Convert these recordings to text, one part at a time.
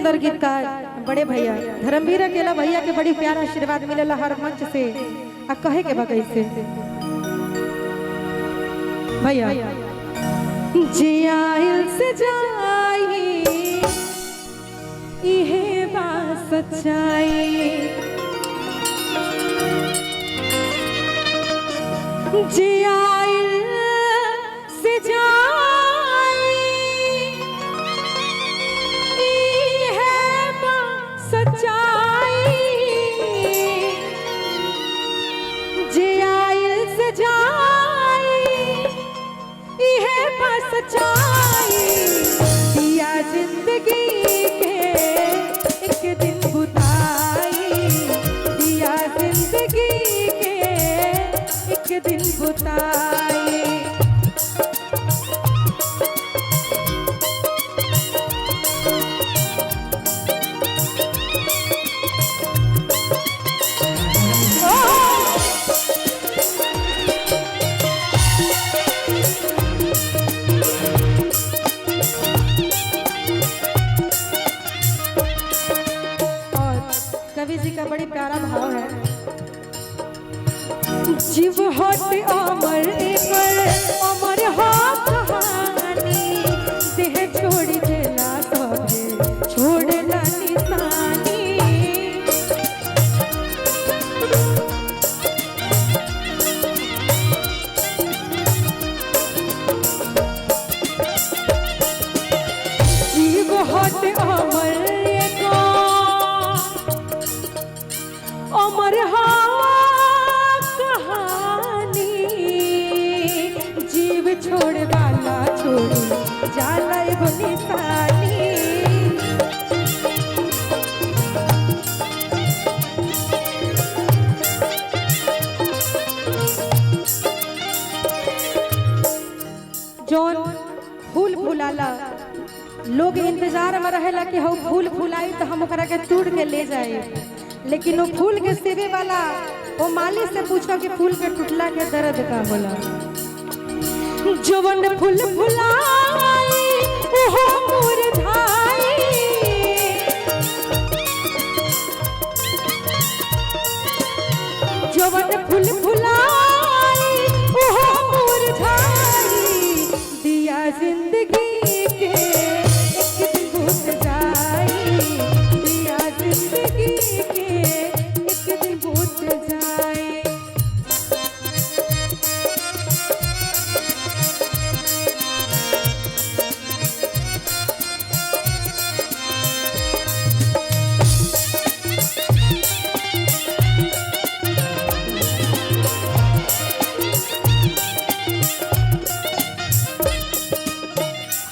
सुंदर गीतकार बड़े भैया धर्मवीर अकेला भैया के बड़ी प्यारा आशीर्वाद मिलेला हर मंच से। आ कहे के बगै से भैया जियाइल से जाई इहे बात सच्चाई, जियाइल से जाई इहे बात सच्चाई, जियाइल से जाई इहे बात सच्चाई। दिया जिंदगी के एक दिन बुताई, दिया जिंदगी के एक दिन बुताई। कवि जी का बड़ी प्यारा भाव है। जीव होते अमर एकर अमर हो कहानी, देह छोड़ देला सभे छोड़ला निशानी। जीव होते अमर अमर हा कहानी, जीव छोड़ वाला छोड़ी जाला एगो निशानी। जौन फूल फुलाला लोग इंतजार में रहेला कि हम फूल फुलाई तो हम ओकरा के तोड़ के ले जाए, लेकिन वो फूल के सेवे वाला वो माली से पूछो कि फूल के टूटला के दर्द का होला। जवन फूल फुलाई ओहो मुरझाई, जवन फूल फुलाई ओहो मुरझाई। दिया जिंदगी के एक दिन बुझ जाई, दिया जिंदगी के एक दिन बुझ जाए।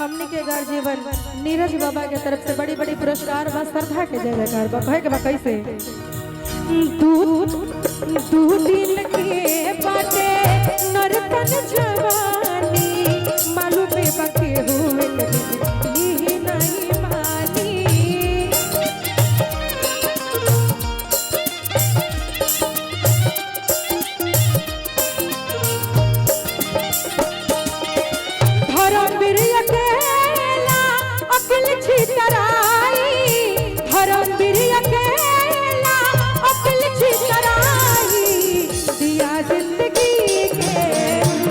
हमने के गार्जियन नीरज बाबा के तरफ से बड़ी बड़ी पुरस्कार व श्रद्धा के जय जयकार बा। कहे के बा कैसे दू दिन के बाटे नरतन जवानी, मालूम पे बाके हुए ही नहीं मानी। धर्मवीर अकेला अकिल छितराई, धर्मवीर अकेला अकिल छितराई। दिया जिंदगी के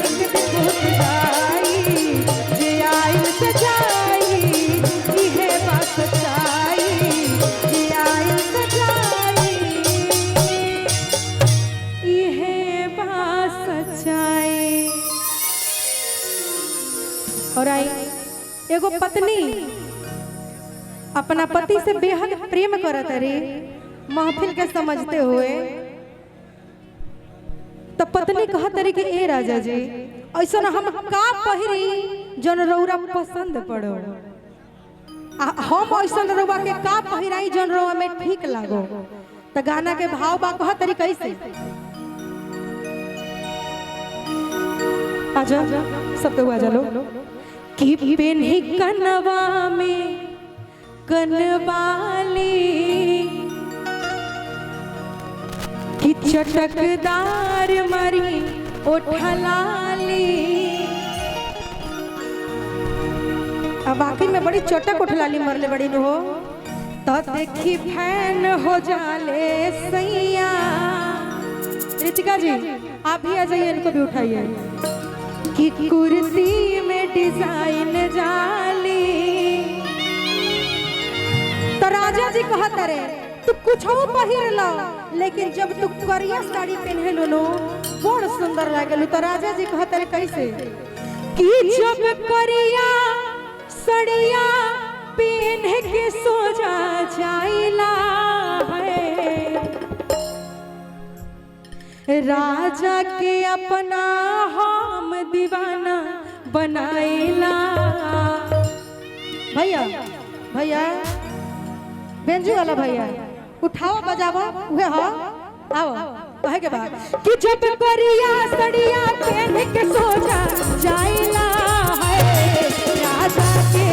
एक दिन बुझ जाई, जियाइल से जाई इहे बात सच्चाई, जियाइल से जाई इहे बात सच्चाई। और आई एगो पत्नी अपना पति से बेहद प्रेम करत रे, महफिल के समझते हुए तो पत्नी कहत रे कि ए राजा जी ऐसा हम का पहिरी जन रौरा पसंद पड़ो, हम ऐसा रौवा के का पहिराई जन रौवा में ठीक लागो। तो गाना के भाव बा कहत रे कैसे आजा सब तो आजा लो कि पेन्ही कनवा में कनवाली, कि चटकदार मरी ओठलाली। अब आखिर में बड़ी चटक उठलाली मरले बड़ी हो तो देखी फैन हो जाले सैया। रितिका जी आप भी आ जाइए, इनको भी उठाइए। कि कुर्ती में डिजाइन जाली, तो राजा जी कहता रे तू कुछ पहिर लो, लेकिन जब तू करिया साड़ी पहने लो बड़ सुंदर लागल। तो राजा जी कहता रे कैसे कि जब करिया साड़िया पहन के सोजा जाइला है, राजा के अपना हम दीवाना बनाइला। भैया भैया बेंजू वाला भैया उठाओ बजाओ उहे हो आओ कहे के बाद कि जब करिया सड़िया पहन के सोजा जाइला है, राजा के